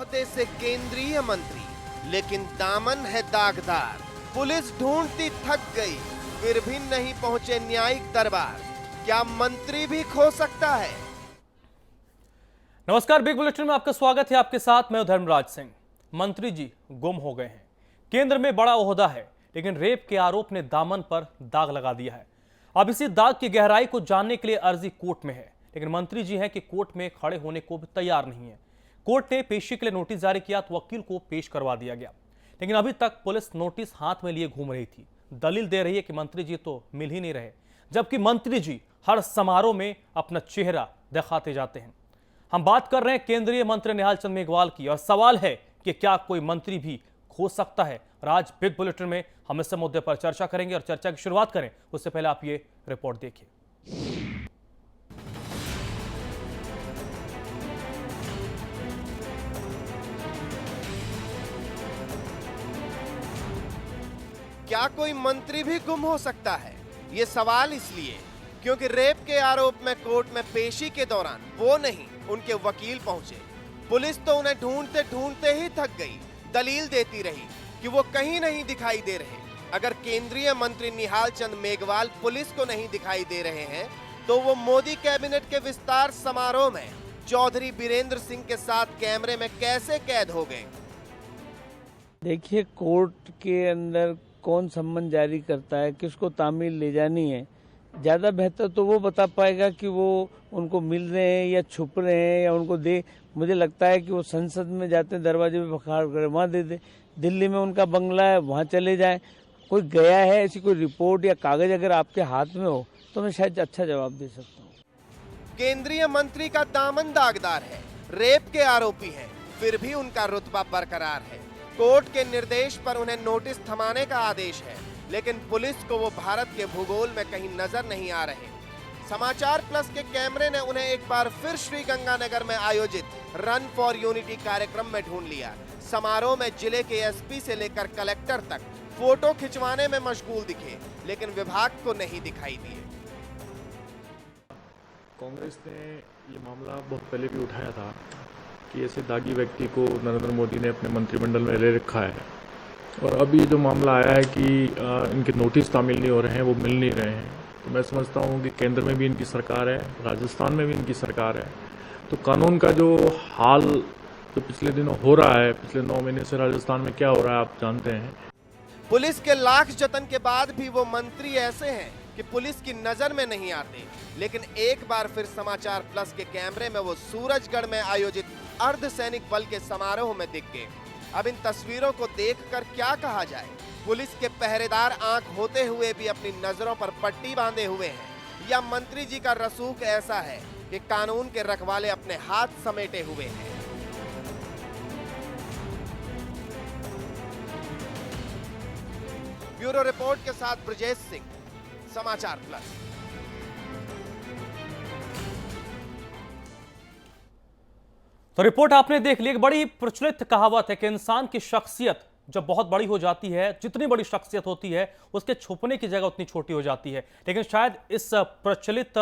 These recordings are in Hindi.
ओहदे से केंद्रीय मंत्री, लेकिन दामन है दागदार। पुलिस ढूंढती थक गई, फिर भी नहीं पहुंचे न्यायिक दरबार। क्या मंत्री भी खो सकता है? नमस्कार, बिग बुलेटिन में आपका स्वागत है। आपके साथ मैं धर्मराज सिंह। मंत्री जी गुम हो गए हैं। केंद्र में बड़ा ओहदा है, लेकिन रेप के आरोप ने दामन पर दाग लगा दिया है। अब इसी दाग की गहराई को जानने के लिए अर्जी कोर्ट में है, लेकिन मंत्री जी हैं कि कोर्ट में खड़े होने को भी तैयार नहीं है। कोर्ट ने पेशी के लिए नोटिस जारी किया तो वकील को पेश करवा दिया गया, लेकिन अभी तक पुलिस नोटिस हाथ में लिए घूम रही थी। दलील दे रही है कि मंत्री जी तो मिल ही नहीं रहे, जबकि मंत्री जी हर समारोह में अपना चेहरा दिखाते जाते हैं। हम बात कर रहे हैं केंद्रीय मंत्री निहाल चंद मेघवाल की, और सवाल है कि क्या कोई मंत्री भी खो सकता है। और आज बिग बुलेटिन में हम इस मुद्दे पर चर्चा करेंगे, और चर्चा की शुरुआत करें उससे पहले आप ये रिपोर्ट देखिए। क्या कोई मंत्री भी गुम हो सकता है? ये सवाल इसलिए क्योंकि रेप के आरोप में कोर्ट में पेशी के दौरान वो नहीं, उनके वकील पहुंचे। पुलिस तो उन्हें ढूंढते ढूंढते ही थक गई, दलील देती रही कि वो कहीं नहीं दिखाई दे रहे। अगर केंद्रीय मंत्री निहाल चंद मेघवाल पुलिस को नहीं दिखाई दे रहे हैं, तो वो मोदी कैबिनेट के विस्तार समारोह में चौधरी बीरेंद्र सिंह के साथ कैमरे में कैसे कैद हो गए? देखिए, कोर्ट के अंदर कौन सम्मन जारी करता है, किसको तामील ले जानी है, ज़्यादा बेहतर तो वो बता पाएगा कि वो उनको मिल रहे हैं या छुप रहे हैं या उनको दे। मुझे लगता है कि वो संसद में जाते हैं, दरवाजे पे पखाड़ कर वहाँ दे दे। दिल्ली में उनका बंगला है, वहाँ चले जाएं। कोई गया है, ऐसी कोई रिपोर्ट या कागज अगर आपके हाथ में हो तो मैं शायद अच्छा जवाब दे सकता हूँ। केंद्रीय मंत्री का दामन दागदार है, रेप के आरोपी हैं, फिर भी उनका रुतबा बरकरार है। कोर्ट के निर्देश पर उन्हें नोटिस थमाने का आदेश है, लेकिन पुलिस को वो भारत के भूगोल में कहीं नजर नहीं आ रहे। समाचार प्लस के कैमरे ने उन्हें एक बार फिर श्री गंगानगर में आयोजित रन फॉर यूनिटी कार्यक्रम में ढूंढ लिया। समारोह में जिले के एसपी से लेकर कलेक्टर तक फोटो खिंचवाने में मशगूल दिखे, लेकिन विभाग को नहीं दिखाई दिए। कांग्रेस ने ये मामला बहुत पहले भी उठाया था कि ऐसे दागी व्यक्ति को नरेंद्र मोदी ने अपने मंत्रिमंडल में ले रखा है, और अब ये जो मामला आया है कि इनके नोटिस तामील नहीं हो रहे हैं, वो मिल नहीं रहे हैं, तो मैं समझता हूँ कि केंद्र में भी इनकी सरकार है, राजस्थान में भी इनकी सरकार है। तो कानून का जो हाल जो पिछले दिनों हो रहा है, पिछले 9 महीने से राजस्थान में क्या हो रहा है आप जानते हैं। पुलिस के लाख जतन के बाद भी वो मंत्री ऐसे हैं कि पुलिस की नजर में नहीं आते, लेकिन एक बार फिर समाचार प्लस के कैमरे में वो सूरजगढ़ में आयोजित अर्धसैनिक बल के समारोह में दिख गए। अब इन तस्वीरों को देखकर क्या कहा जाए? पुलिस के पहरेदार आंख होते हुए भी अपनी नजरों पर पट्टी बांधे हुए हैं, या मंत्री जी का रसूख ऐसा है कि कानून के रखवाले अपने हाथ समेटे हुए हैं? ब्यूरो रिपोर्ट के साथ ब्रजेश सिंह, समाचार प्लस। तो रिपोर्ट आपने देख ली। एक बड़ी प्रचलित कहावत है कि इंसान की शख्सियत जब बहुत बड़ी हो जाती है, जितनी बड़ी शख्सियत होती है उसके छुपने की जगह उतनी छोटी हो जाती है। लेकिन शायद इस प्रचलित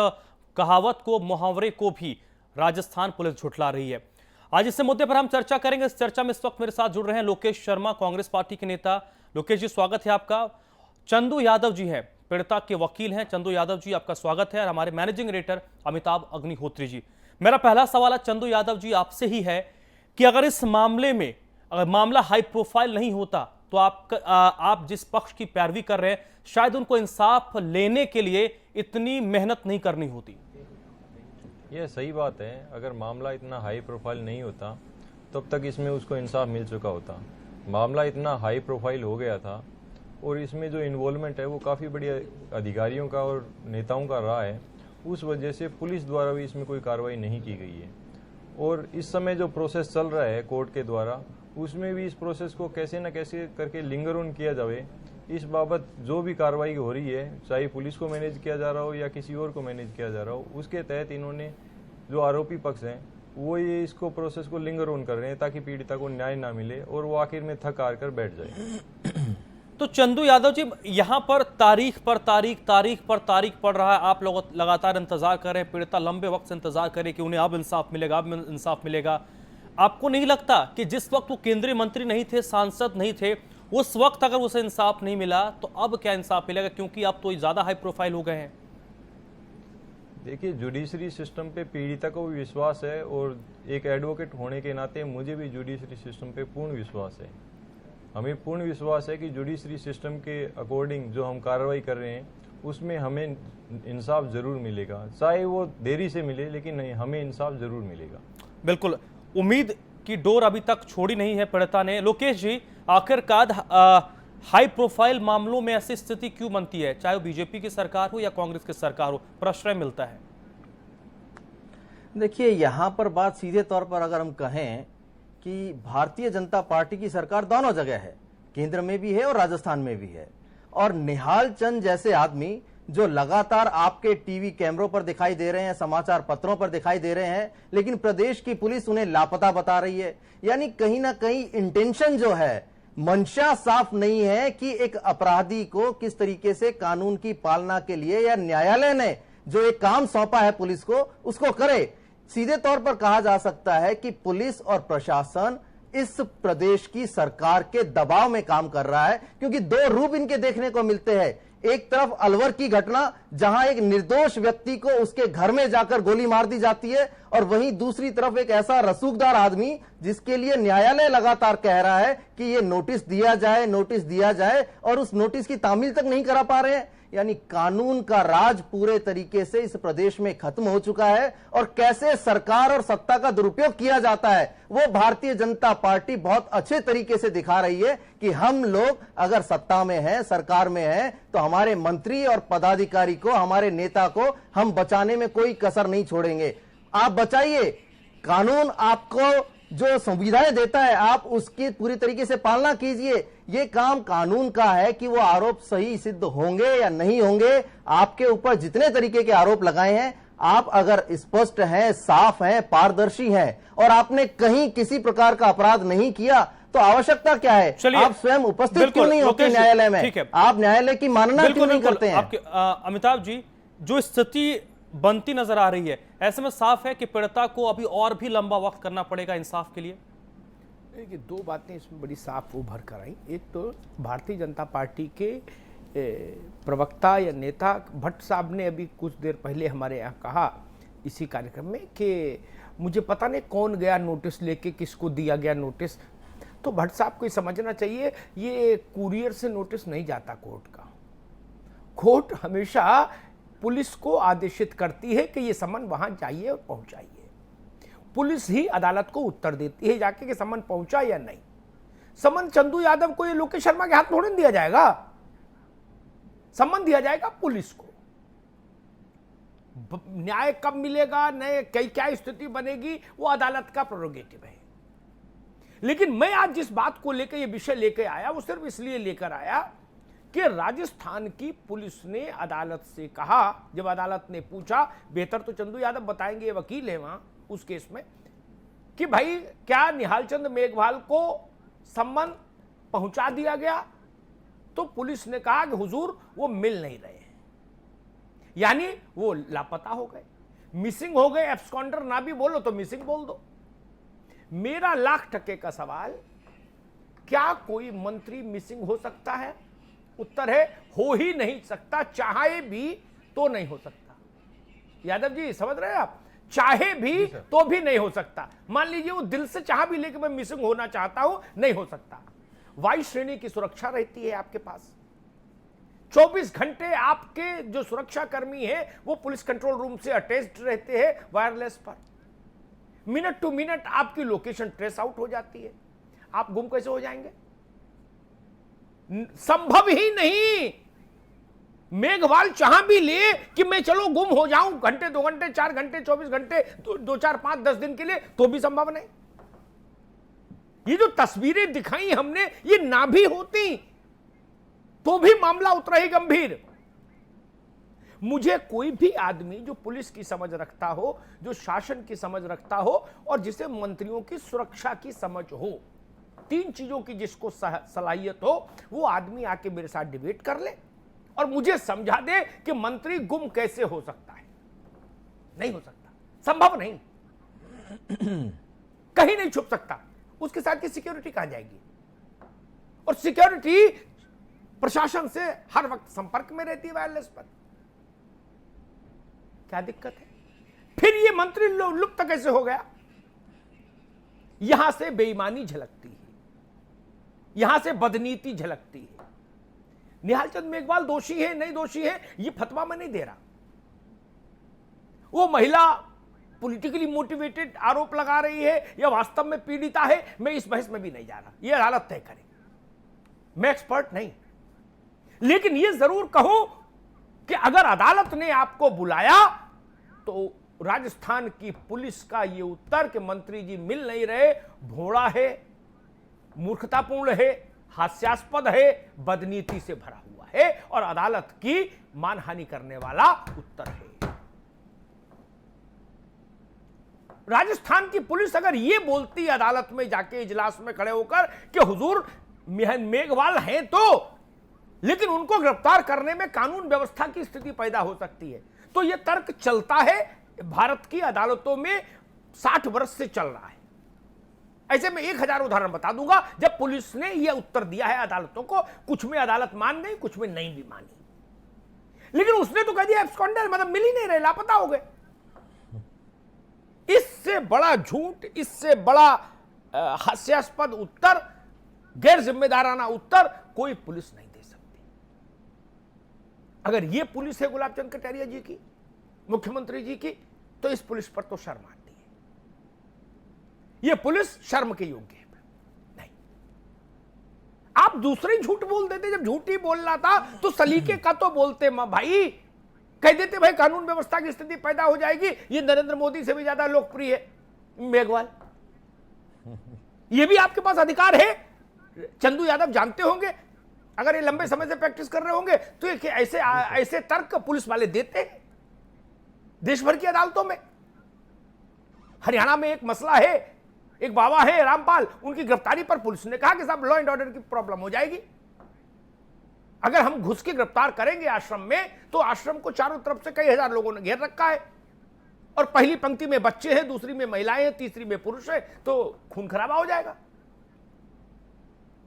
कहावत को, मुहावरे को भी राजस्थान पुलिस झुठला रही है। आज इस मुद्दे पर हम चर्चा करेंगे। इस चर्चा में इस वक्त मेरे साथ जुड़ रहे हैं लोकेश शर्मा, कांग्रेस पार्टी के नेता। लोकेश जी, स्वागत है आपका। चंदू यादव जी हैं, पीड़िता के वकील हैं। चंदू यादव जी, आपका स्वागत है। और हमारे मैनेजिंग एडिटर अमिताभ अग्निहोत्री जी। मेरा पहला सवाल चंदू यादव जी आपसे ही है कि अगर इस मामले में, अगर मामला हाई प्रोफाइल नहीं होता तो आप जिस पक्ष की पैरवी कर रहे हैं, शायद उनको इंसाफ लेने के लिए इतनी मेहनत नहीं करनी होती। यह सही बात है। अगर मामला इतना हाई प्रोफाइल नहीं होता तब तक इसमें उसको इंसाफ मिल चुका होता। मामला इतना हाई प्रोफाइल हो गया था, और इसमें जो इन्वॉल्वमेंट है वो काफ़ी बड़ी अधिकारियों का और नेताओं का रहा है। उस वजह से पुलिस द्वारा भी इसमें कोई कार्रवाई नहीं की गई है। और इस समय जो प्रोसेस चल रहा है कोर्ट के द्वारा, उसमें भी इस प्रोसेस को कैसे न कैसे करके लिंगर ऑन किया जाए, इस बाबत जो भी कार्रवाई हो रही है, चाहे पुलिस को मैनेज किया जा रहा हो या किसी और को मैनेज किया जा रहा हो, उसके तहत इन्होंने जो आरोपी पक्ष हैं वो ये इसको प्रोसेस को लिंगर ऑन कर रहे हैं ताकि पीड़िता को न्याय ना मिले और वो आखिर में थक हार कर बैठ जाए। तो चंदू यादव जी, यहां पर तारीख पर तारीख पड़ रहा है। आप लोग लगातार इंतजार कर रहे हैं, पीड़िता लंबे वक्त से इंतजार कर रहे कि उन्हें अब इंसाफ मिलेगा, अब इंसाफ मिलेगा। आपको नहीं लगता कि जिस वक्त वो केंद्रीय मंत्री नहीं थे, सांसद नहीं थे, उस वक्त अगर उसे इंसाफ नहीं मिला तो अब क्या इंसाफ मिलेगा, क्योंकि आप तो ज्यादा हाई प्रोफाइल हो गए हैं? देखिए, जुडिशरी सिस्टम पे पीड़िता को भी विश्वास है और एक एडवोकेट होने के नाते मुझे भी जुडिशरी सिस्टम पे पूर्ण विश्वास है। हमें पूर्ण विश्वास है कि जुडिशरी सिस्टम के अकॉर्डिंग जो हम कार्रवाई कर रहे हैं उसमें हमें इंसाफ जरूर मिलेगा, चाहे वो देरी से मिले, लेकिन नहीं, हमें इंसाफ जरूर मिलेगा। बिल्कुल, उम्मीद की डोर अभी तक छोड़ी नहीं है पीड़िता ने। लोकेश जी, आखिरकार हाई प्रोफाइल मामलों में ऐसी स्थिति क्यों बनती है, चाहे वो बीजेपी की सरकार हो या कांग्रेस की सरकार हो, प्रश्रय मिलता है? देखिए, यहाँ पर बात सीधे तौर पर अगर हम कहें कि भारतीय जनता पार्टी की सरकार दोनों जगह है, केंद्र में भी है और राजस्थान में भी है, और निहाल चंद जैसे आदमी जो लगातार आपके टीवी कैमरों पर दिखाई दे रहे हैं, समाचार पत्रों पर दिखाई दे रहे हैं, लेकिन प्रदेश की पुलिस उन्हें लापता बता रही है। यानी कहीं ना कहीं इंटेंशन जो है, मंशा साफ नहीं है कि एक अपराधी को किस तरीके से कानून की पालना के लिए या न्यायालय ने जो एक काम सौंपा है पुलिस को, उसको करे। सीधे तौर पर कहा जा सकता है कि पुलिस और प्रशासन इस प्रदेश की सरकार के दबाव में काम कर रहा है, क्योंकि दो रूप इनके देखने को मिलते हैं। एक तरफ अलवर की घटना जहां एक निर्दोष व्यक्ति को उसके घर में जाकर गोली मार दी जाती है, और वहीं दूसरी तरफ एक ऐसा रसूखदार आदमी जिसके लिए न्यायालय लगातार कह रहा है कि ये नोटिस दिया जाए, नोटिस दिया जाए, और उस नोटिस की तामील तक नहीं करा पा रहे हैं। यानी कानून का राज पूरे तरीके से इस प्रदेश में खत्म हो चुका है, और कैसे सरकार और सत्ता का दुरुपयोग किया जाता है वो भारतीय जनता पार्टी बहुत अच्छे तरीके से दिखा रही है कि हम लोग अगर सत्ता में हैं, सरकार में हैं, तो हमारे मंत्री और पदाधिकारी को, हमारे नेता को हम बचाने में कोई कसर नहीं छोड़ेंगे। आप बचाइए, कानून आपको जो सुविधाएं देता है आप उसकी पूरी तरीके से पालना कीजिए। ये काम कानून का है कि वो आरोप सही सिद्ध होंगे या नहीं होंगे। आपके ऊपर जितने तरीके के आरोप लगाए हैं, आप अगर स्पष्ट हैं, साफ हैं, पारदर्शी हैं, और आपने कहीं किसी प्रकार का अपराध नहीं किया, तो आवश्यकता क्या है? आप स्वयं उपस्थित क्यों नहीं होते न्यायालय में? आप न्यायालय की मानना क्यों नहीं करते हैं? अमिताभ जी, जो स्थिति बनती नजर आ रही है, ऐसे में साफ है कि पीड़िता को अभी और भी लंबा वक्त करना पड़ेगा इंसाफ के लिए। देखिए, दो बातें इसमें बड़ी साफ उभर कर आई। एक तो भारतीय जनता पार्टी के प्रवक्ता या नेता भट्ट साहब ने अभी कुछ देर पहले हमारे यहाँ कहा इसी कार्यक्रम में कि मुझे पता नहीं कौन गया नोटिस लेके, किसको दिया गया नोटिस। तो भट्ट साहब को समझना चाहिए, ये कुरियर से नोटिस नहीं जाता कोर्ट का। कोर्ट हमेशा पुलिस को आदेशित करती है कि ये समन वहां जाइए और पहुंचाइए। पुलिस ही अदालत को उत्तर देती है जाके कि समन पहुंचा या नहीं। समन चंदू यादव को, ये लोकेश शर्मा के हाथ थोड़ी दिया जाएगा। समन दिया जाएगा पुलिस को। न्याय कब मिलेगा, नए क्या स्थिति बनेगी, वो अदालत का प्रोरोगेटिव है। लेकिन मैं आज जिस बात को लेकर ये विषय लेकर आया, वो सिर्फ इसलिए लेकर आया कि राजस्थान की पुलिस ने अदालत से कहा, जब अदालत ने पूछा, बेहतर तो चंदू यादव बताएंगे, वकील है वहां उस केस में, कि भाई क्या निहाल चंद मेघवाल को सम्मन पहुंचा दिया गया? तो पुलिस ने कहा कि हुजूर वो मिल नहीं रहे हैं, यानी वो लापता हो गए, मिसिंग हो गए। एब्सकॉन्डर ना भी बोलो तो मिसिंग बोल दो। मेरा लाख टके का सवाल, क्या कोई मंत्री मिसिंग हो सकता है? उत्तर है, हो ही नहीं सकता, चाहे भी तो नहीं हो सकता। यादव जी समझ रहे हैं आप? चाहे भी तो भी नहीं हो सकता। मान लीजिए वो दिल से चाह भी लेके मैं मिसिंग होना चाहता हूं, नहीं हो सकता। वायु श्रेणी की सुरक्षा रहती है आपके पास, 24 घंटे आपके जो सुरक्षा कर्मी हैं वो पुलिस कंट्रोल रूम से अटैच्ड रहते हैं वायरलेस पर। मिनट टू मिनट आपकी लोकेशन ट्रेस आउट हो जाती है। आप गुम कैसे हो जाएंगे? संभव ही नहीं। मेघवाल चाह भी ले कि मैं चलो गुम हो जाऊं घंटे, 2 घंटे, 4 घंटे, 24 घंटे, 2, 4, 5, 10 दिन के लिए, तो भी संभव नहीं। ये जो तस्वीरें दिखाई हमने, ये ना भी होती तो भी मामला उतना ही गंभीर। मुझे कोई भी आदमी जो पुलिस की समझ रखता हो, जो शासन की समझ रखता हो, और जिसे मंत्रियों की सुरक्षा की समझ हो, 3 चीजों की जिसको सलाहियत हो, वो आदमी आके मेरे साथ डिबेट कर ले और मुझे समझा दे कि मंत्री गुम कैसे हो सकता है। नहीं हो सकता, संभव नहीं। कहीं नहीं छुप सकता, उसके साथ की सिक्योरिटी कहां जाएगी? और सिक्योरिटी प्रशासन से हर वक्त संपर्क में रहती है वायरलेस पर। क्या दिक्कत है? फिर ये मंत्री लुप्त कैसे हो गया? यहां से बेईमानी झलकती है, यहां से बदनीति झलकती है। निहाल चंद मेघवाल दोषी है नहीं दोषी है ये फतवा मैं नहीं दे रहा। वो महिला पॉलिटिकली मोटिवेटेड आरोप लगा रही है या वास्तव में पीड़िता है, मैं इस बहस में भी नहीं जा रहा, ये अदालत तय करे, मैं एक्सपर्ट नहीं। लेकिन ये जरूर कहूं कि अगर अदालत ने आपको बुलाया तो राजस्थान की पुलिस का ये उत्तर कि मंत्री जी मिल नहीं रहे भोड़ा है, मूर्खतापूर्ण है, हास्यास्पद है, बदनीति से भरा हुआ है और अदालत की मानहानि करने वाला उत्तर है। राजस्थान की पुलिस अगर ये बोलती अदालत में जाके इजलास में खड़े होकर कि हुजूर मेघवाल हैं तो, लेकिन उनको गिरफ्तार करने में कानून व्यवस्था की स्थिति पैदा हो सकती है, तो यह तर्क चलता है भारत की अदालतों में 60 वर्ष से चल रहा है। ऐसे में 1000 उदाहरण बता दूंगा जब पुलिस ने यह उत्तर दिया है अदालतों को, कुछ में अदालत मान गई, कुछ में नहीं भी मानी। लेकिन उसने तो कह दिया एब्सकॉन्डर, मतलब मिल ही नहीं रहे, लापता हो गए। इससे बड़ा झूठ, इससे बड़ा हास्यास्पद उत्तर, गैर जिम्मेदाराना उत्तर कोई पुलिस नहीं दे सकती। अगर यह पुलिस है गुलाब चंद कटारिया जी की, मुख्यमंत्री जी की, तो इस पुलिस पर तो शर्म आती है। यह पुलिस शर्म के योग्य है नहीं। आप दूसरे झूठ बोल देते, जब झूठ ही बोल रहा था तो सलीके का तो बोलते भाई, कह देते भाई कानून व्यवस्था की स्थिति पैदा हो जाएगी। ये नरेंद्र मोदी से भी ज्यादा लोकप्रिय है मेघवाल, ये भी आपके पास अधिकार है। चंदू यादव जानते होंगे, अगर ये लंबे समय से प्रैक्टिस कर रहे होंगे तो ये ऐसे तर्क पुलिस वाले देते हैं देश भर की अदालतों में। हरियाणा में एक मसला है, एक बाबा है रामपाल, उनकी गिरफ्तारी पर पुलिस ने कहा कि साहब लॉ एंड ऑर्डर की प्रॉब्लम हो जाएगी। अगर हम घुस के गिरफ्तार करेंगे आश्रम में तो आश्रम को चारों तरफ से कई हजार लोगों ने घेर रखा है और पहली पंक्ति में बच्चे हैं, दूसरी में महिलाएं हैं, तीसरी में पुरुष है, तो खून खराबा हो जाएगा।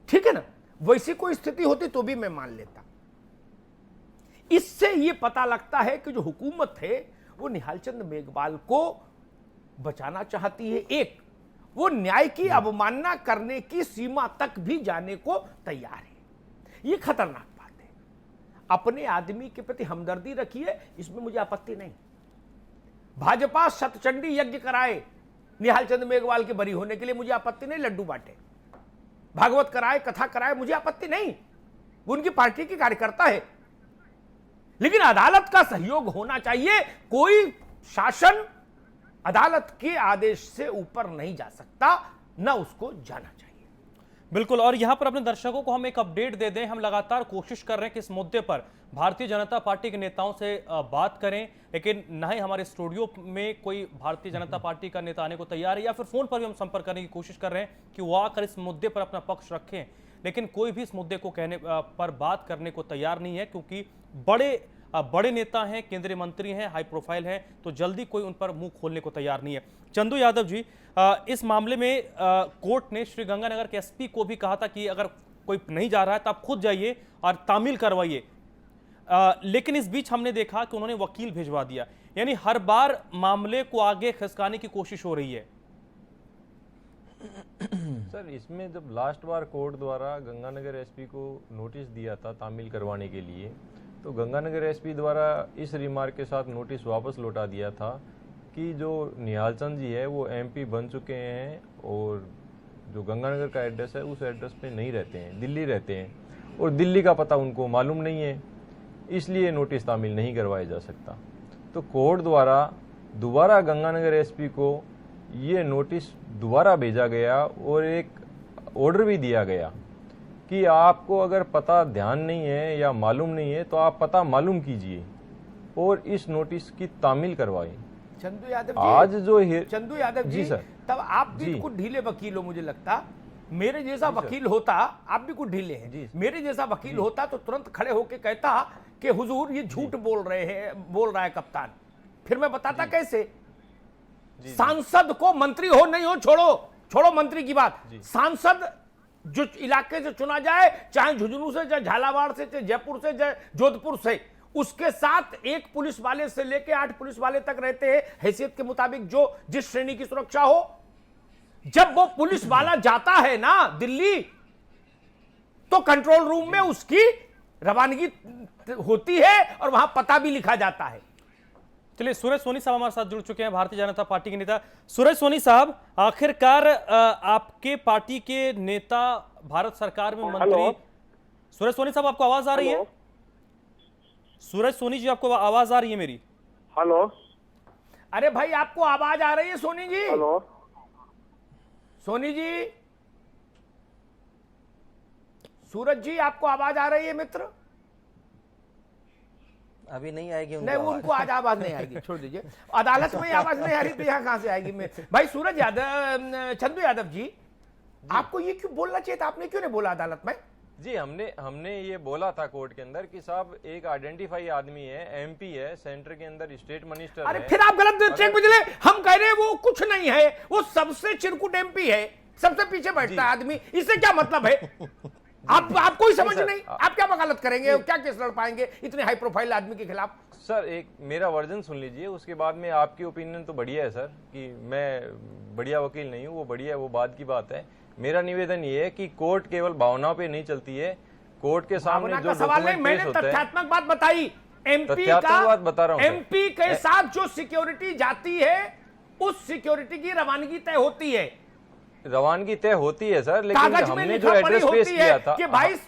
ठीक है ना? वैसी कोई स्थिति होती तो भी मैं मान लेता। इससे यह पता लगता है कि जो हुकूमत है वो निहाल चंद मेघवाल को बचाना चाहती है। एक, वो न्याय की अवमानना करने की सीमा तक भी जाने को तैयार है। यह खतरनाक बात है। अपने आदमी के प्रति हमदर्दी रखिए, इसमें मुझे आपत्ति नहीं। भाजपा शतचंडी यज्ञ कराए निहाल चंद मेघवाल के बरी होने के लिए, मुझे आपत्ति नहीं। लड्डू बांटे, भागवत कराए, कथा कराए, मुझे आपत्ति नहीं। वो उनकी पार्टी की कार्यकर्ता है। लेकिन अदालत का सहयोग होना चाहिए। कोई शासन अदालत के आदेश से ऊपर नहीं जा सकता, ना उसको जाना चाहिए। बिल्कुल। और यहां पर अपने दर्शकों को हम एक अपडेट दे दें, हम लगातार कोशिश कर रहे हैं कि इस मुद्दे पर भारतीय जनता पार्टी के नेताओं से बात करें, लेकिन ना ही हमारे स्टूडियो में कोई भारतीय जनता पार्टी का नेता आने को तैयार है, या फिर फोन पर भी हम संपर्क करने की कोशिश कर रहे हैं कि वो आकर इस मुद्दे पर अपना पक्ष रखें, लेकिन कोई भी इस मुद्दे को कहने पर बात करने को तैयार नहीं है, क्योंकि बड़े नेता हैं, केंद्रीय मंत्री हैं, हाई प्रोफाइल हैं, तो जल्दी कोई उन पर मुंह खोलने को तैयार नहीं है। चंदू यादव जी, इस मामले में कोर्ट ने श्रीगंगानगर के एसपी को भी कहा था कि अगर कोई नहीं जा रहा है तो आप खुद जाइए और तामील करवाइए, लेकिन इस बीच हमने देखा कि उन्होंने वकील भिजवा दिया। यानी हर बार मामले को आगे खिसकाने की कोशिश हो रही है। सर, इसमें जब लास्ट बार कोर्ट द्वारा गंगानगर एसपी को नोटिस दिया था तामील करवाने के लिए, तो गंगानगर एसपी द्वारा इस रिमार्क के साथ नोटिस वापस लौटा दिया था कि जो निहाल चंद जी है वो एमपी बन चुके हैं और जो गंगानगर का एड्रेस है उस एड्रेस पे नहीं रहते हैं, दिल्ली रहते हैं और दिल्ली का पता उनको मालूम नहीं है, इसलिए नोटिस तामील नहीं करवाया जा सकता। तो कोर्ट द्वारा दोबारा गंगानगर एसपी को ये नोटिस दोबारा भेजा गया और एक ऑर्डर भी दिया गया कि आपको अगर पता ध्यान नहीं है या मालूम नहीं है तो आप पता मालूम कीजिए और इस नोटिस की तामील करवाएं। चंदू यादव जी, आज जो चंदू यादव जी सर, तब आप भी कुछ ढीले वकील हो, मुझे लगता मेरे जैसा वकील होता, आप भी कुछ ढीले हैं, मेरे जैसा वकील होता तो तुरंत खड़े होके कहता कि हुजूर ये झूठ बोल रहा है कप्तान। फिर मैं बताता कैसे। सांसद को मंत्री हो नहीं हो छोड़ो, छोड़ो मंत्री की बात, सांसद जो इलाके से चुना जाए, चाहे झुंझुनू से, चाहे झालावाड़ से, चाहे जयपुर से, चाहे जोधपुर से, उसके साथ एक पुलिस वाले से लेके 8 पुलिस वाले तक रहते हैं, हैसियत के मुताबिक जो जिस श्रेणी की सुरक्षा हो। जब वो पुलिस वाला जाता है ना दिल्ली, तो कंट्रोल रूम में उसकी रवानगी होती है और वहां पता भी लिखा जाता है। चलिए, सूरज सोनी साहब हमारे साथ जुड़ चुके हैं, भारतीय जनता पार्टी के नेता। सूरज सोनी साहब, आखिरकार आपके पार्टी के नेता भारत सरकार में मंत्री, सूरज सोनी साहब आपको आवाज आ रही है? सूरज सोनी जी, आपको आवाज आ रही है मेरी? हेलो। अरे भाई, आपको आवाज आ रही है सोनी जी? हेलो सोनी जी, सूरज जी, आपको आवाज आ रही है मित्र? अभी नहीं आएगी उनको नहीं, वो उनको आज आवाज नहीं आएगी, छोड़ दीजिए। अदालत में आवाज नहीं आ रही तो यहाँ कहां से आएगी? मैं भाई सूरज यादव, चंदू यादव जी, आपको ये क्यों बोलना चाहिए था? आपने क्यों नहीं बोला अदालत में? जी, हमने ये बोला था कोर्ट के अंदर कि साहब एक आइडेंटिफाई आदमी है, एमपी है, सेंटर के अंदर स्टेट मिनिस्टर अरे है। फिर आप गलत ट्रैक पे चले। हम कह रहे हैं वो कुछ नहीं है, वो सबसे चिरकुट एमपी है, सबसे पीछे बैठता है आदमी, इससे क्या मतलब है? आप कोई समझ नहीं, आप क्या वकालत करेंगे, क्या केस लड़ पाएंगे इतने हाई प्रोफाइल आदमी के खिलाफ? सर, एक मेरा वर्जन सुन लीजिए, उसके बाद में आपकी ओपिनियन तो बढ़िया है सर, कि मैं बढ़िया वकील नहीं हूँ, वो बढ़िया है, वो बाद की बात है। मेरा निवेदन ये है कि कोर्ट केवल भावनाओं पे नहीं चलती है, कोर्ट के सामने जो सवाल नहीं, मैंने तथ्यात्मक बात बताई। एमपी का, एमपी के साथ जो सिक्योरिटी जाती है, उस सिक्योरिटी की रवानगी तय होती है, रवानगी तय होती है सर, लेकिन कागज में हमने जो लिखा पड़ी एड्रेस पेश होती किया है था कि 22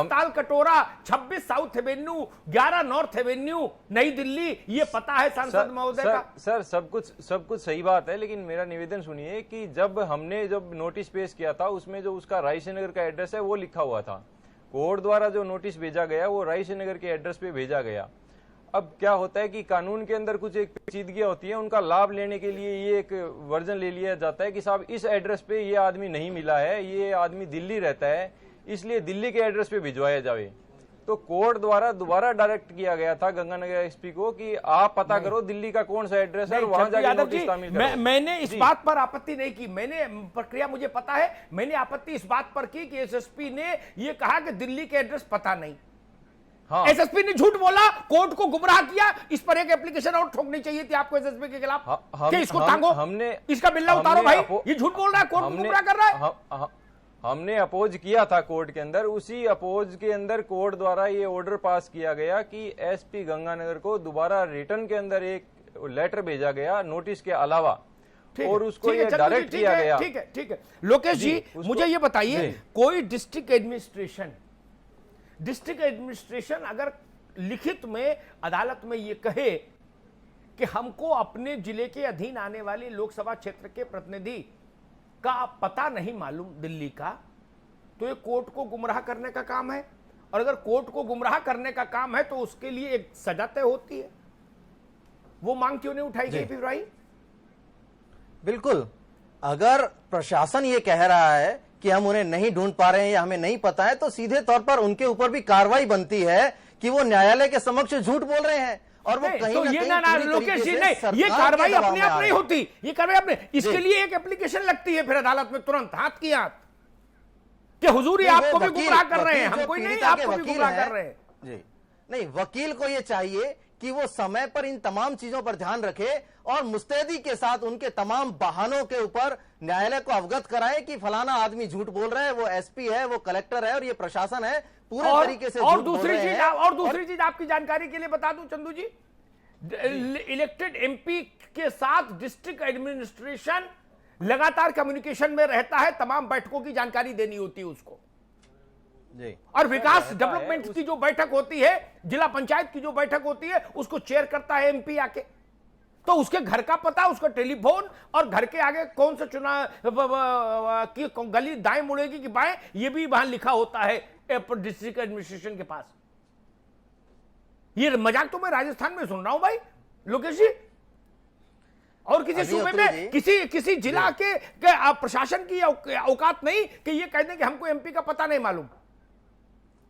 ताल कटोरा, 26 साउथ एवेन्यू, 11 नॉर्थ एवेन्यू, नई दिल्ली, ये पता है सांसद महोदय का? सर, सब कुछ सही बात है, लेकिन मेरा निवेदन सुनिए कि जब नोटिस पेश किया था, उसमें जो उसका रायसेनगर का एड्रेस है वो लिखा हुआ था। कोर्ट द्वारा जो नोटिस भेजा गया वो रायसेनगर के एड्रेस पे भेजा गया। अब क्या होता है कि कानून के अंदर कुछ एक पेचीदगियां होती है, उनका लाभ लेने के लिए ये एक वर्जन ले लिया जाता है कि साहब इस एड्रेस पे ये आदमी नहीं मिला है, ये आदमी दिल्ली रहता है, इसलिए दिल्ली के एड्रेस पे भिजवाया जाए। तो कोर्ट द्वारा दोबारा डायरेक्ट किया गया था गंगानगर एसपी को कि आप पता करो दिल्ली का कौन सा एड्रेस है और वहां जाके नोटिस शामिल करो। मैंने इस बात पर आपत्ति नहीं की, मैंने प्रक्रिया मुझे पता है, मैंने आपत्ति इस बात पर की कि एसएसपी ने यह कहा कि दिल्ली के एड्रेस पता नहीं। हाँ। एसएसपी ने झूठ बोला, कोर्ट को गुमराह किया, इस पर एक एप्लीकेशन और ठोकनी चाहिए थी आपको एसएसपी के खिलाफ कि इसको टांगो, इसका बिल्ला उतारो भाई, ये झूठ बोल रहा है, कोर्ट को गुमराह कर रहा है। हमने अपोज किया था कोर्ट के अंदर, उसी अपोज के अंदर कोर्ट द्वारा ये ऑर्डर पास किया गया कि एसपी गंगानगर को दोबारा रिटर्न के अंदर एक लेटर भेजा गया नोटिस के अलावा, और उसको ये डायरेक्ट किया गया। ठीक है लोकेश जी, मुझे ये बताइए, कोई डिस्ट्रिक्ट एडमिनिस्ट्रेशन अगर लिखित में अदालत में ये कहे कि हमको अपने जिले के अधीन आने वाली लोकसभा क्षेत्र के प्रतिनिधि का पता नहीं मालूम दिल्ली का, तो ये कोर्ट को गुमराह करने का काम है, और अगर कोर्ट को गुमराह करने का काम है तो उसके लिए एक सजा तय होती है। वो मांग क्यों नहीं उठाई गई फिर भाई? बिल्कुल, अगर प्रशासन ये कह रहा है कि हम उन्हें नहीं ढूंढ पा रहे हैं या हमें नहीं पता है, तो सीधे तौर पर उनके ऊपर भी कार्रवाई बनती है कि वो न्यायालय के समक्ष झूठ बोल रहे हैं, और वो कहीं तो ये ना लोकेश जी, नहीं, ये कार्रवाई अपने आप नहीं होती, ये कार्रवाई अपने, इसके लिए एक एप्लीकेशन लगती है फिर अदालत में तुरंत, हाथ की हाथ, कि हुजूर आपको भी गुमराह कर रहे हैं, हम कोई नहीं, आपको भी गुमराह कर रहे हैं। जी नहीं, वकील को ये चाहिए कि वो समय पर इन तमाम चीजों पर ध्यान रखे और मुस्तैदी के साथ उनके तमाम बहानों के ऊपर न्यायालय को अवगत कराए कि फलाना आदमी झूठ बोल रहा है, वो एसपी है, वो कलेक्टर है और ये प्रशासन है, पूरे तरीके से और दूसरी चीज आपकी जानकारी के लिए बता दूं चंदू जी, इलेक्टेड एमपी के साथ डिस्ट्रिक्ट एडमिनिस्ट्रेशन लगातार कम्युनिकेशन में रहता है, तमाम बैठकों की जानकारी देनी होती है उसको जी। और विकास डेवलपमेंट की जो बैठक होती है, जिला पंचायत की जो बैठक होती है, उसको चेयर करता है एमपी आके, तो उसके घर का पता, उसका टेलीफोन और घर के आगे कौन सा की गली दाएं मुड़ेगी कि बाएं, ये भी वहां लिखा होता है डिस्ट्रिक्ट एडमिनिस्ट्रेशन के पास। ये मजाक तो मैं राजस्थान में सुन रहा हूं भाई लोकेश जी, और किसी सूबे में किसी जिला के प्रशासन की औकात नहीं कि ये कह दें कि हमको एमपी का पता नहीं मालूम।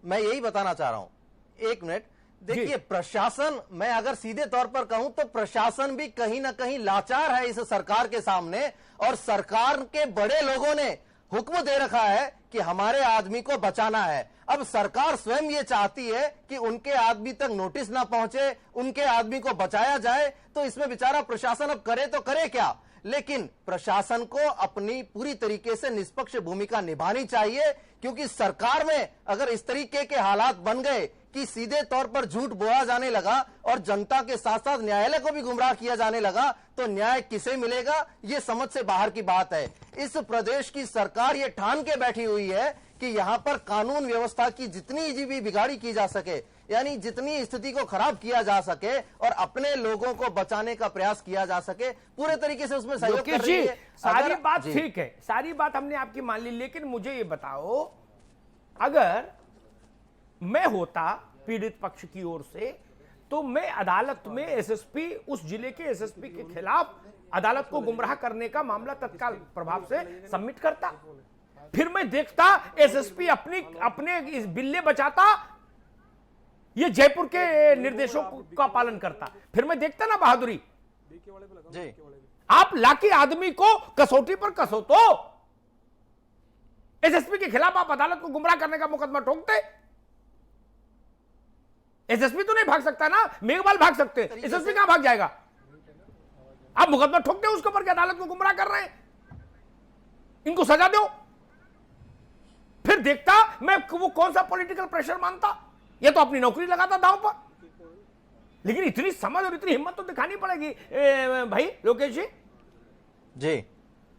मैं यही बताना चाह रहा हूं, एक मिनट, देखिए, प्रशासन, मैं अगर सीधे तौर पर कहूं तो प्रशासन भी कहीं ना कहीं लाचार है इस सरकार के सामने, और सरकार के बड़े लोगों ने हुक्म दे रखा है कि हमारे आदमी को बचाना है। अब सरकार स्वयं ये चाहती है कि उनके आदमी तक नोटिस ना पहुंचे, उनके आदमी को बचाया जाए, तो इसमें बेचारा प्रशासन अब करे तो करे क्या। लेकिन प्रशासन को अपनी पूरी तरीके से निष्पक्ष भूमिका निभानी चाहिए, क्योंकि सरकार में अगर इस तरीके के हालात बन गए कि सीधे तौर पर झूठ बोला जाने लगा और जनता के साथ साथ न्यायालय को भी गुमराह किया जाने लगा, तो न्याय किसे मिलेगा, ये समझ से बाहर की बात है। इस प्रदेश की सरकार ये ठान के बैठी हुई है कि यहां पर कानून व्यवस्था की जितनी भी बिगाड़ी की जा सके, यानी जितनी स्थिति को खराब किया जा सके और अपने लोगों को बचाने का प्रयास किया जा सके, पूरे तरीके से उसमें सहयोग कर रही है। सारी बात ठीक है, सारी बात हमने आपकी मान ली, लेकिन मुझे ये बताओ, अगर मैं होता पीड़ित पक्ष की ओर से, तो मैं अदालत में एसएसपी, उस जिले के एसएसपी के खिलाफ अदालत को गुमराह करने का मामला तत्काल प्रभाव से सबमिट करता। फिर मैं देखता एसएसपी अपने इस बिल्ले बचाता, ये जयपुर के निर्देशों का पालन करता। फिर मैं देखता ना बहादुरी। जी, आप लाके आदमी को कसौटी पर कसो, तो एसएसपी के खिलाफ आप अदालत को गुमराह करने का मुकदमा ठोकते। एसएसपी तो नहीं भाग सकता ना, मेघवाल भाग सकते, एसएसपी कहां भाग जाएगा। आप मुकदमा ठोकते हो उसके ऊपर कि अदालत को गुमराह कर रहे हैं, इनको सजा दो। फिर देखता मैं वो कौन सा पॉलिटिकल प्रेशर मानता, ये तो अपनी नौकरी लगाता दांव पर। लेकिन इतनी समझ और इतनी हिम्मत तो दिखानी पड़ेगी भाई लोकेश जी।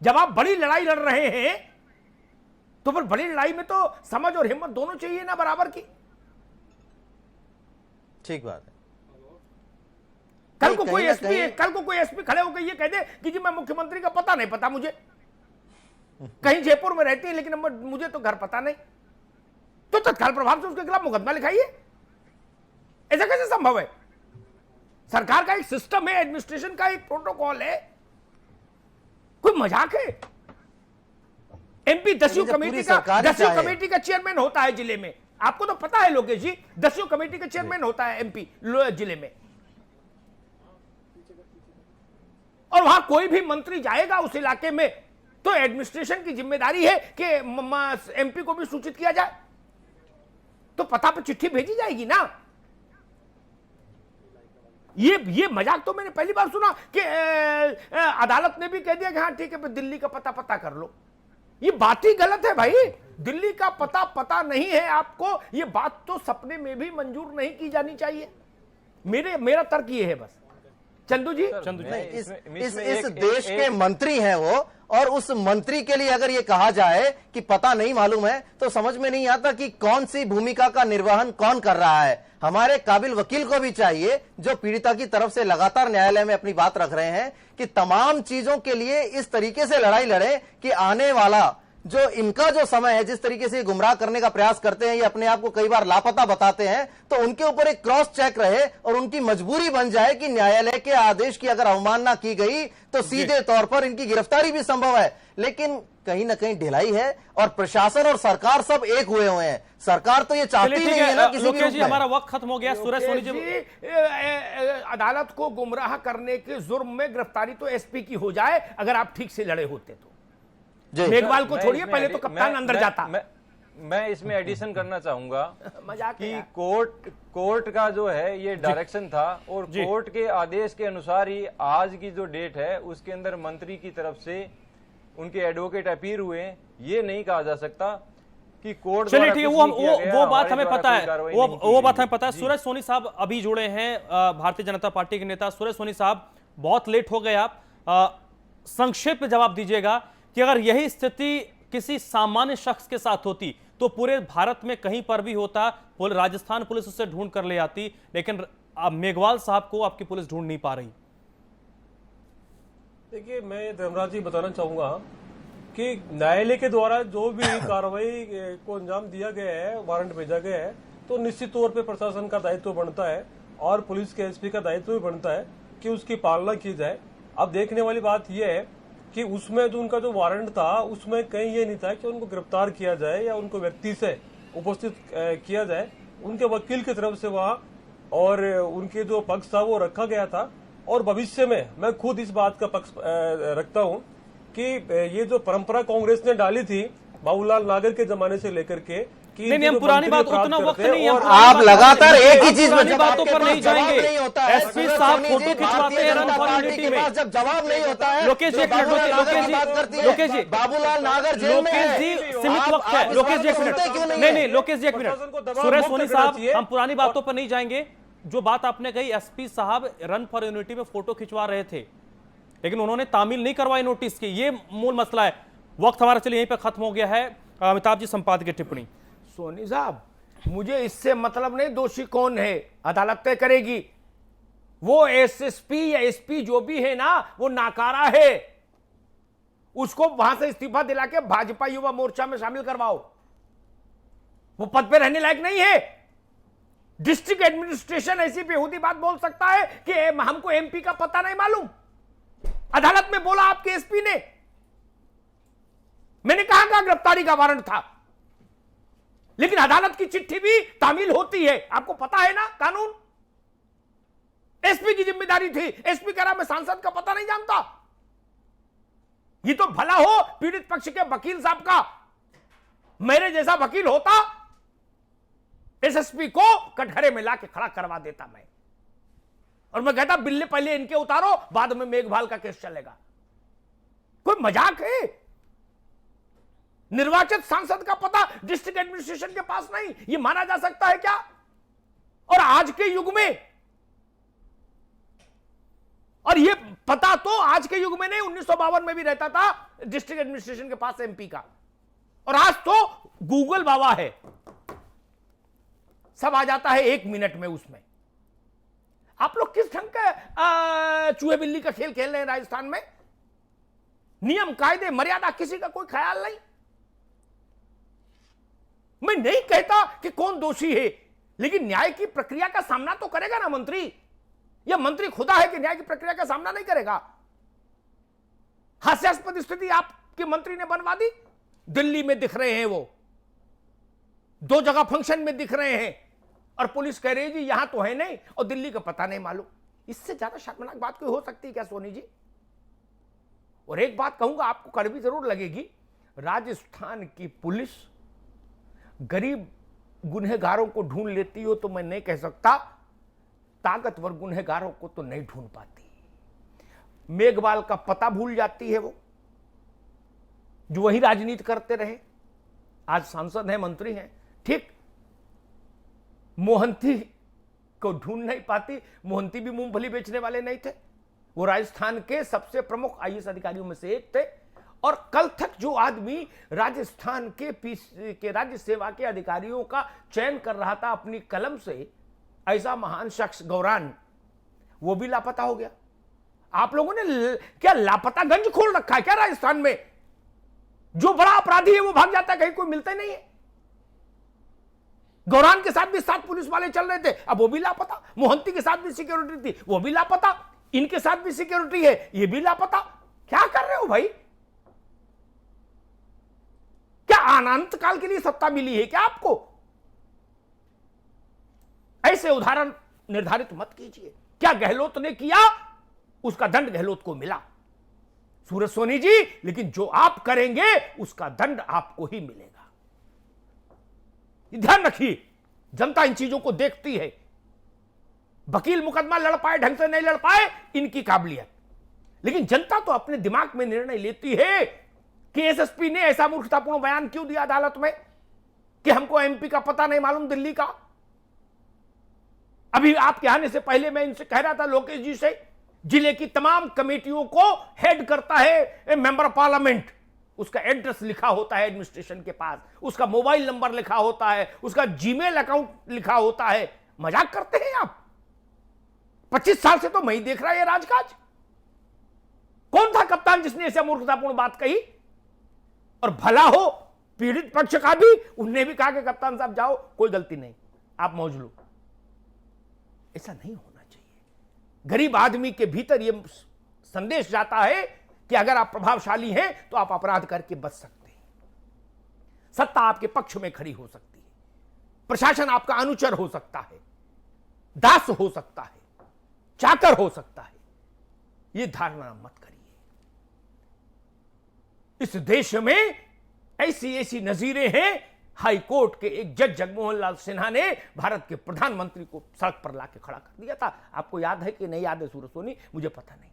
जब आप बड़ी लड़ाई लड़ रहे हैं तो फिर बड़ी लड़ाई में तो समझ और हिम्मत दोनों चाहिए ना, बराबर की। ठीक बात है। कल को कोई एसपी खड़े होकर ये कह दे कि जी मैं मुख्यमंत्री का पता नहीं पता मुझे, कहीं जयपुर में रहती है लेकिन मुझे तो घर पता नहीं, तो तत्काल प्रभाव से उसके खिलाफ मुकदमा लिखाइए। ऐसा कैसे संभव है? सरकार का एक सिस्टम है, एडमिनिस्ट्रेशन का एक प्रोटोकॉल है, कोई मजाक है? एमपी दस्यु कमेटी का चेयरमैन होता है जिले में, आपको तो पता है लोकेश जी, दस्यु कमेटी का चेयरमैन होता है एमपी जिले में, और वहां कोई भी मंत्री जाएगा उस इलाके में तो एडमिनिस्ट्रेशन की जिम्मेदारी है कि एमपी को भी सूचित किया जाए, तो पता पर चिट्ठी भेजी जाएगी ना। ये मजाक तो मैंने पहली बार सुना कि अदालत ने भी कह दिया कि हाँ ठीक है दिल्ली का पता कर लो। ये बात ही गलत है भाई, दिल्ली का पता नहीं है आपको, ये बात तो सपने में भी मंजूर नहीं की जानी चाहिए। मेरा तर्क ये है बस। चंदू जी, इस देश के मंत्री हैं वो, और उस मंत्री के लिए अगर ये कहा जाए कि पता नहीं मालूम है, तो समझ में नहीं आता कि कौन सी भूमिका का निर्वहन कौन कर रहा है। हमारे काबिल वकील को भी चाहिए जो पीड़िता की तरफ से लगातार न्यायालय में अपनी बात रख रहे हैं कि तमाम चीजों के लिए इस तरीके से लड़ाई लड़े कि आने वाला जो इनका जो समय है, जिस तरीके से गुमराह करने का प्रयास करते हैं, ये अपने आप को कई बार लापता बताते हैं, तो उनके ऊपर एक क्रॉस चेक रहे और उनकी मजबूरी बन जाए कि न्यायालय के आदेश की अगर अवमानना की गई तो सीधे तौर पर इनकी गिरफ्तारी भी संभव है। लेकिन कहीं ना कहीं ढिलाई है और प्रशासन और सरकार सब एक हुए हैं। सरकार तो ये चाहती नहीं है ना किसी भी रूप में। हमारा वक्त खत्म हो गया। सूरज सोनी जी, अदालत को गुमराह करने के जुर्म में गिरफ्तारी तो एसपी की हो जाए अगर आप ठीक से लड़े होते तो। मेघवाल को छोड़िए, पहले तो कप्तान अंदर जाता। मैं इसमें एडिशन करना चाहूंगा कि कोर्ट का जो है ये डायरेक्शन था, और कोर्ट के आदेश के अनुसार ही आज की जो डेट है उसके अंदर मंत्री की तरफ से उनके एडवोकेट अपीयर हुए। ये नहीं कहा जा सकता कि कोर्ट, चलिए ठीक है, वो बात हमें पता है, वो बात हमें पता है। सूरज सोनी साहब अभी जुड़े हैं, भारतीय जनता पार्टी के नेता। सूरज सोनी साहब, बहुत लेट हो गए आप, संक्षेप में जवाब दीजिएगा कि अगर यही स्थिति किसी सामान्य शख्स के साथ होती तो पूरे भारत में कहीं पर भी होता, राजस्थान पुलिस उसे ढूंढ कर ले आती, लेकिन मेघवाल साहब को आपकी पुलिस ढूंढ नहीं पा रही। देखिए, मैं धर्मराज जी बताना चाहूंगा कि न्यायालय के द्वारा जो भी कार्रवाई को अंजाम दिया गया है, वारंट भेजा गया है, तो निश्चित तौर पे प्रशासन का दायित्व बनता है और पुलिस के एसपी का दायित्व भी बनता है कि उसकी पालना की जाए। अब देखने वाली बात यह है कि उसमें जो उनका जो वारंट था उसमें कहीं ये नहीं था कि उनको गिरफ्तार किया जाए या उनको व्यक्ति से उपस्थित किया जाए। उनके वकील की तरफ से वहाँ और उनके जो पक्ष था वो रखा गया था। और भविष्य में मैं खुद इस बात का पक्ष रखता हूं कि ये जो परंपरा कांग्रेस ने डाली थी बाबूलाल नागर के जमाने से लेकर के कि नहीं, हम पुरानी बात, उतना वक्त नहीं है। आप लगातार एक ही चीज पुरानी बातों पर नहीं जाएंगे। एसपी साहब फोटो भारतीय खिंचवाते हैं run Janata for party unity के में। पास जब जवाब नहीं होता है, लोकेश जी, तो एक मिनट, बाबूलाल नागर लोकेश जी, बात करती है। लोकेश जी, बाबूलाल नागर जेल में लोकेश है। जी सीमित वक्त है। आप लोकेश जी एक इस बात को सुनते क्यों मिनट, नहीं नहीं, है? लोकेश जी एक प्रशासन को मिनट। दबाव सुरेश मुक्त सोनी करना साहब, चाहिए। हम पुरानी बातों पर नहीं जाएंगे। जो बात आपने कही, एसपी साहब रन फॉर यूनिटी में फोटो खिंचवा रहे थे, लेकिन उन्होंने तामील नहीं करवाई नोटिस की। ये मूल मसला है। वक्त हमारा चलिए यहीं पर खत्म हो गया है। अमिताभ जी, संपादक की टिप्पणी। सोनी साहब, मुझे इससे मतलब नहीं दोषी कौन है, अदालत तय करेगी। वो एसएसपी या एसपी जो भी है ना, वो नाकारा है। उसको वहां से इस्तीफा दिला के भाजपा युवा मोर्चा में शामिल करवाओ। वो पद पे रहने लायक नहीं है। डिस्ट्रिक्ट एडमिनिस्ट्रेशन ऐसी बेहूदी बात बोल सकता है कि हमको एमपी का पता नहीं मालूम। अदालत में बोला आपके एसपी ने। मैंने कहा गिरफ्तारी का वारंट था, लेकिन अदालत की चिट्ठी भी तामील होती है। आपको पता है ना कानून। एसपी की जिम्मेदारी थी। एसपी कह रहा मैं सांसद का पता नहीं जानता। ये तो भला हो पीड़ित पक्ष के वकील साहब का, मेरे जैसा वकील होता, एसएसपी को कटघरे में लाके खड़ा करवा देता मैं, और मैं कहता बिल्ले पहले इनके उतारो, बाद में मेघवाल का केस चलेगा। कोई मजाक है? निर्वाचित सांसद का पता डिस्ट्रिक्ट एडमिनिस्ट्रेशन के पास नहीं, यह माना जा सकता है क्या? और आज के युग में, और यह पता तो आज के युग में नहीं, 1952 में भी रहता था डिस्ट्रिक्ट एडमिनिस्ट्रेशन के पास एमपी का। और आज तो गूगल बाबा है, सब आ जाता है 1 मिनट में उसमें। आप लोग किस ढंग का चूहे बिल्ली का खेल खेल रहे हैं राजस्थान में? नियम कायदे मर्यादा किसी का कोई ख्याल नहीं। मैं नहीं कहता कि कौन दोषी है, लेकिन न्याय की प्रक्रिया का सामना तो करेगा ना मंत्री। यह मंत्री खुदा है कि न्याय की प्रक्रिया का सामना नहीं करेगा? हास्यास्पद स्थिति आपके मंत्री ने बनवा दी। दिल्ली में दिख रहे हैं, वो 2 जगह फंक्शन में दिख रहे हैं, और पुलिस कह रही है जी यहां तो है नहीं, और दिल्ली का पता नहीं मालूम। इससे ज्यादा शर्मनाक बात कोई हो सकती है क्या सोनी जी? और एक बात कहूंगा, आपको कड़वी जरूर लगेगी, राजस्थान की पुलिस गरीब गुनहगारों को ढूंढ लेती हो तो मैं नहीं कह सकता, ताकतवर गुनहगारों को तो नहीं ढूंढ पाती। मेघवाल का पता भूल जाती है वो, जो वही राजनीति करते रहे, आज सांसद हैं, मंत्री हैं, ठीक। मोहंती को ढूंढ नहीं पाती। मोहंती भी मूंगफली बेचने वाले नहीं थे, वो राजस्थान के सबसे प्रमुख आईएएस अधिकारियों में से एक थे। और कल तक जो आदमी राजस्थान के राज्य सेवा के अधिकारियों का चयन कर रहा था अपनी कलम से, ऐसा महान शख्स गौरान, वो भी लापता हो गया। आप लोगों ने क्या लापता गंज खोल रखा है क्या राजस्थान में? जो बड़ा अपराधी है वो भाग जाता है, कहीं कोई मिलता ही नहीं है। गौरान के साथ भी 7 पुलिस वाले चल रहे थे, अब वो भी लापता। मोहंती के साथ भी सिक्योरिटी थी, वो भी लापता। इनके साथ भी सिक्योरिटी है, ये भी लापता। क्या कर रहे हो भाई? क्या अनंत काल के लिए सत्ता मिली है क्या आपको? ऐसे उदाहरण निर्धारित मत कीजिए। क्या गहलोत ने किया, उसका दंड गहलोत को मिला, सूरज सोनी जी, लेकिन जो आप करेंगे उसका दंड आपको ही मिलेगा। ध्यान रखिए, जनता इन चीजों को देखती है। वकील मुकदमा लड़ पाए, ढंग से नहीं लड़ पाए, इनकी काबिलियत, लेकिन जनता तो अपने दिमाग में निर्णय लेती है कि एसएसपी ने ऐसा मूर्खतापूर्ण बयान क्यों दिया अदालत में कि हमको एमपी का पता नहीं मालूम, दिल्ली का। अभी आपके आने से पहले मैं इनसे कह रहा था, लोकेश जी से, जिले की तमाम कमेटियों को हेड करता है मेंबर ऑफ पार्लियामेंट। उसका एड्रेस लिखा होता है एडमिनिस्ट्रेशन के पास, उसका मोबाइल नंबर लिखा होता है, उसका जीमेल अकाउंट लिखा होता है। मजाक करते हैं आप? 25 साल से तो मैं ही देख रहा है ये राजकाज। कौन था कप्तान जिसने ऐसे मूर्खतापूर्ण बात कही? और भला हो पीड़ित पक्ष का भी, उनने भी कहा कि कप्तान साहब जाओ, कोई गलती नहीं, आप मौज लो। ऐसा नहीं होना चाहिए। गरीब आदमी के भीतर यह संदेश जाता है कि अगर आप प्रभावशाली हैं तो आप अपराध करके बच सकते हैं, सत्ता आपके पक्ष में खड़ी हो सकती है, प्रशासन आपका अनुचर हो सकता है। दास हो सकता है, चाकर हो सकता है, यह धारणा मत करिए। इस देश में ऐसी ऐसी नजीरें हैं। हाई कोर्ट के एक जज जगमोहन लाल सिन्हा ने भारत के प्रधानमंत्री को सड़क पर लाके खड़ा कर दिया था। आपको याद है कि नहीं याद है सूरज सोनी, मुझे पता नहीं।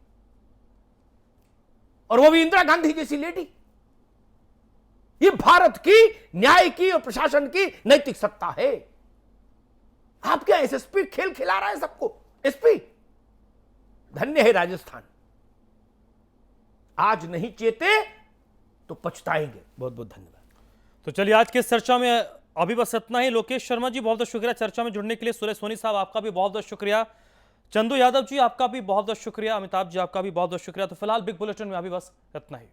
और वो भी इंदिरा गांधी जैसी लेडी। ये भारत की न्याय की और प्रशासन की नैतिक सत्ता है। आप क्या एसएसपी खेल खिला रहा है सबको? एसपी धन्य है राजस्थान। आज नहीं चेते तो पछताएंगे। बहुत बहुत धन्यवाद। तो चलिए आज की इस चर्चा में अभी बस इतना ही। लोकेश शर्मा जी बहुत बहुत शुक्रिया चर्चा में जुड़ने के लिए। सुरेश सोनी साहब आपका भी बहुत बहुत शुक्रिया। चंदू यादव जी आपका भी बहुत बहुत शुक्रिया। अमिताभ जी आपका भी बहुत बहुत शुक्रिया। तो फिलहाल बिग बुलेटिन में अभी बस इतना ही।